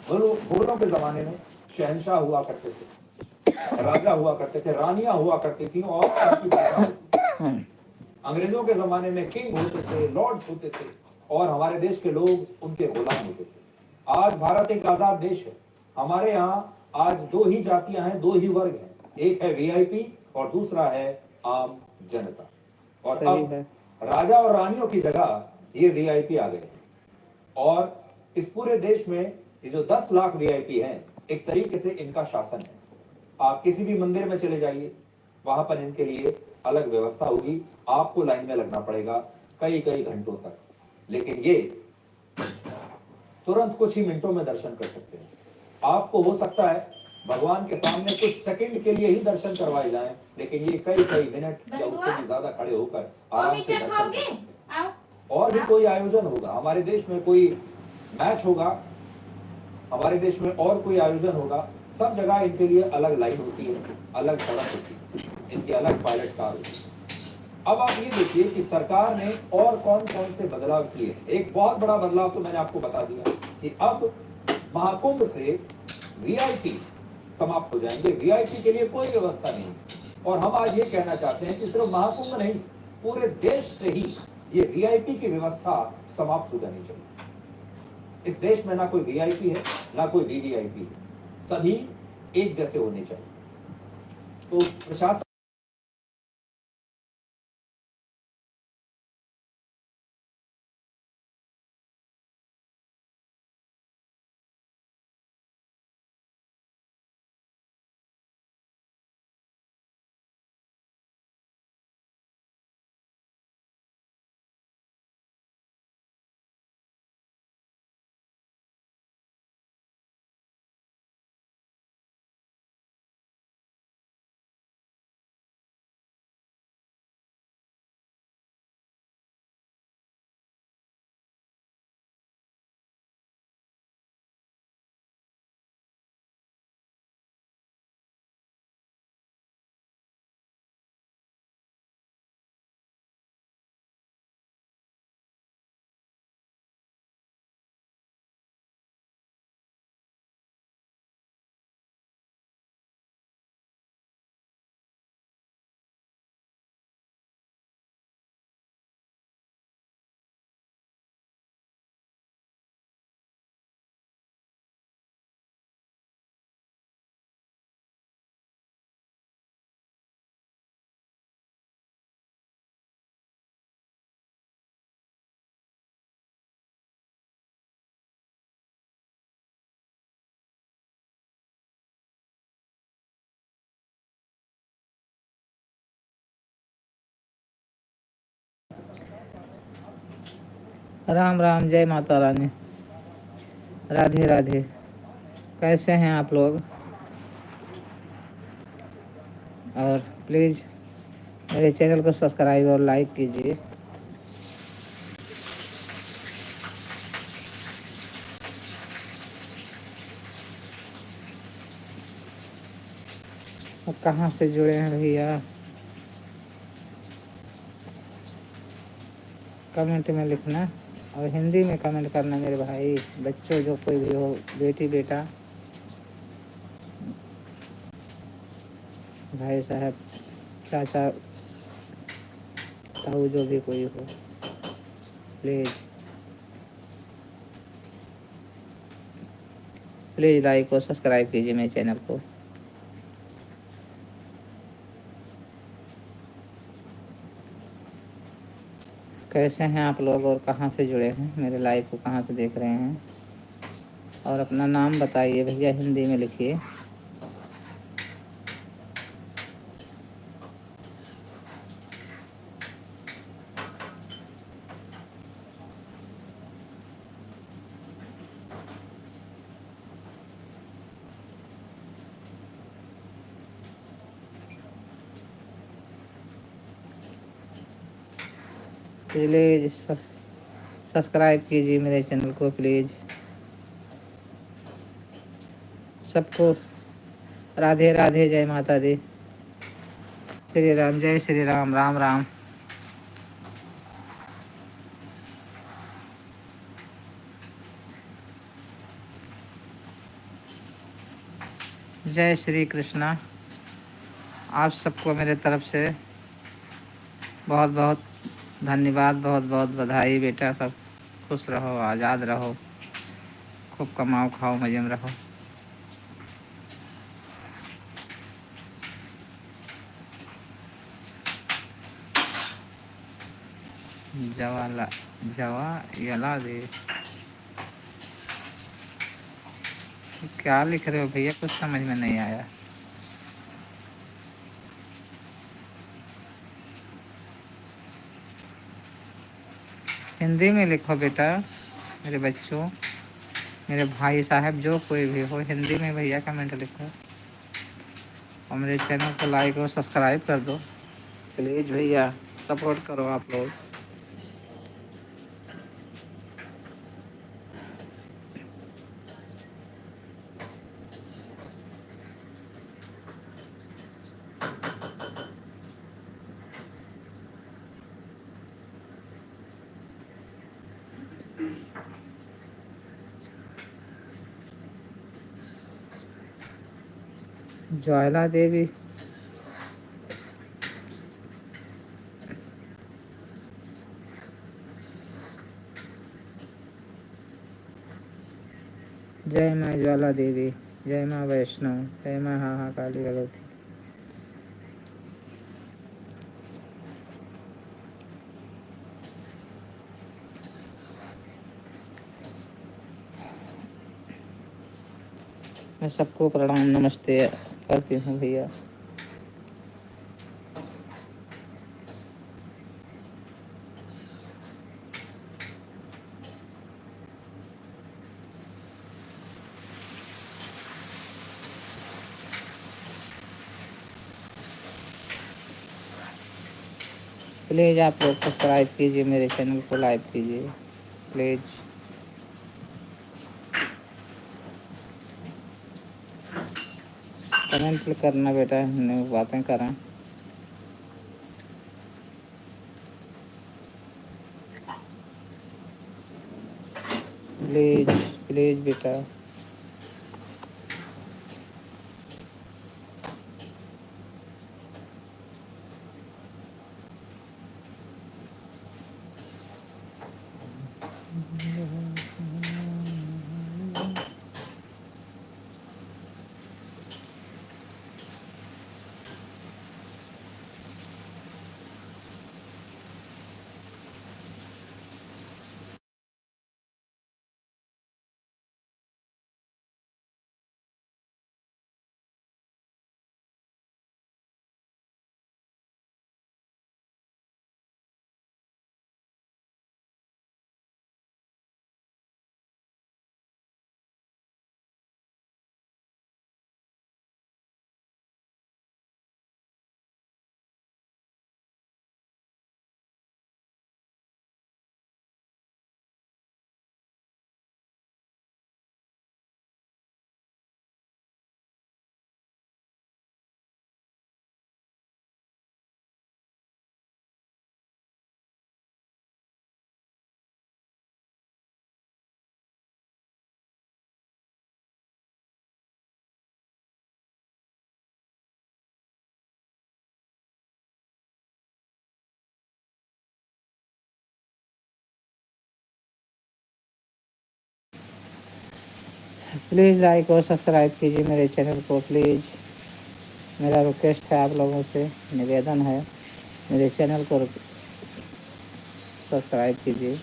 मुगलों के जमाने में शहनशाह हुआ करते थे, राजा हुआ करते थे, रानियां हुआ करती थी और उनकी भाषा होती थी। अंग्रेजों के जमाने में किंग होते थे, लॉर्ड्स होते थे और हमारे देश के लोग उनके गुलाम होते थे। आज भारत एक आजाद देश है। हमारे यहाँ आज दो ही जातियां हैं, दो ही वर्ग हैं, एक है वीआईपी और दूसरा है आम जनता। और अब राजा और रानियों की जगह ये वीआईपी आ गए हैं। और इस पूरे देश में ये जो 10 लाख वीआईपी हैं, एक तरीके से इनका शासन है। आप किसी भी मंदिर में चले जाइए, वहां पर इनके लिए अलग व्यवस्था होगी, आपको लाइन में लगना पड़ेगा कई कई घंटों तक, लेकिन ये तुरंत कुछ ही मिनटों में दर्शन कर सकते हैं। आपको हो सकता है भगवान के सामने कुछ सेकंड के लिए ही दर्शन करवाए जाएं, लेकिन ये कई कई मिनट या उससे भी ज्यादा खड़े होकर आराम से दर्शन कर सकते हैं। और भी कोई आयोजन होगा हमारे देश में, कोई मैच होगा हमारे देश में, और कोई आयोजन होगा, सब जगह इनके लिए अलग लाइन होती है, अलग सड़क होती है, इनकी अलग पायलट कार होती है। अब आप ये देखिए कि सरकार ने और कौन कौन से बदलाव किए। एक बहुत बड़ा बदलाव तो मैंने आपको बता दिया कि अब महाकुंभ से वीआईपी समाप्त हो जाएंगे, वीआईपी के लिए कोई व्यवस्था नहीं। और हम आज ये कहना चाहते हैं कि सिर्फ महाकुंभ नहीं, पूरे देश से ही ये वीआईपी की व्यवस्था समाप्त हो जानी चाहिए। इस देश में ना कोई वीआईपी है ना कोई वीवीआईपी है, सभी एक जैसे होने चाहिए। तो प्रशासन राम राम, जय माता रानी, राधे राधे। कैसे हैं आप लोग? और प्लीज़ मेरे चैनल को सब्सक्राइब और लाइक कीजिए। और कहाँ से जुड़े हैं भैया, कमेंट में लिखना और हिंदी में कमेंट करना मेरे भाई बच्चों, जो कोई भी हो, बेटी बेटा, भाई साहब, चाचा ताऊ, जो भी कोई हो, प्लीज़ प्लीज़ लाइक और सब्सक्राइब कीजिए मेरे चैनल को। कैसे हैं आप लोग और कहाँ से जुड़े हैं, मेरे लाइव को कहाँ से देख रहे हैं? और अपना नाम बताइए भैया, हिंदी में लिखिए। प्लीज़ सब्सक्राइब कीजिए मेरे चैनल को प्लीज़। सबको राधे राधे, जय माता दी, श्री राम, जय श्री राम, राम राम। जय श्री कृष्णा। आप सबको मेरे तरफ से बहुत बहुत धन्यवाद, बहुत बहुत बधाई बेटा। सब खुश रहो, आज़ाद रहो, खूब कमाओ खाओ मजे में रहो। जवाला जवा यला दे, क्या लिख रहे हो भैया? कुछ समझ में नहीं आया। हिंदी में लिखो बेटा, मेरे बच्चों, मेरे भाई साहब, जो कोई भी हो, हिंदी में भैया कमेंट लिखो और मेरे चैनल को लाइक और सब्सक्राइब कर दो प्लीज़ भैया, सपोर्ट करो आप लोग। ज्वाला देवी, जय माँ ज्वाला देवी, जय माँ वैष्णव, जय माँ हाँ काली भगवती। मैं सबको प्रणाम नमस्ते करती हूँ भैया। प्लीज़ आप लोग सब्सक्राइब कीजिए, मेरे चैनल को लाइक कीजिए प्लीज़। कमेंट करना बेटा, हमने बातें करें। प्लीज़ प्लीज़ बेटा। प्लीज़ लाइक और सब्सक्राइब कीजिए मेरे चैनल को प्लीज़। मेरा रिक्वेस्ट है, आप लोगों से निवेदन है, मेरे चैनल को सब्सक्राइब कीजिए।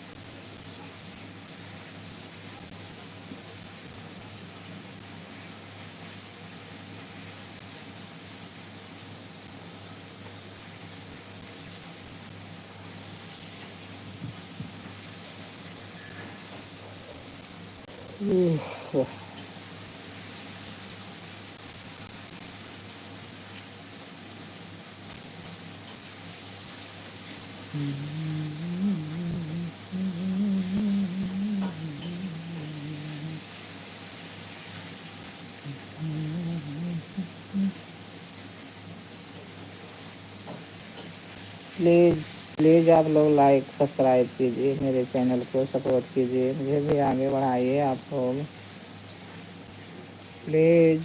प्लीज़ प्लीज़ आप लोग लाइक सब्सक्राइब कीजिए, मेरे चैनल को सपोर्ट कीजिए, मुझे भी आगे बढ़ाइए आप लोग प्लीज़।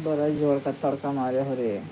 बड़ा जोर का तड़का मारे हो रे।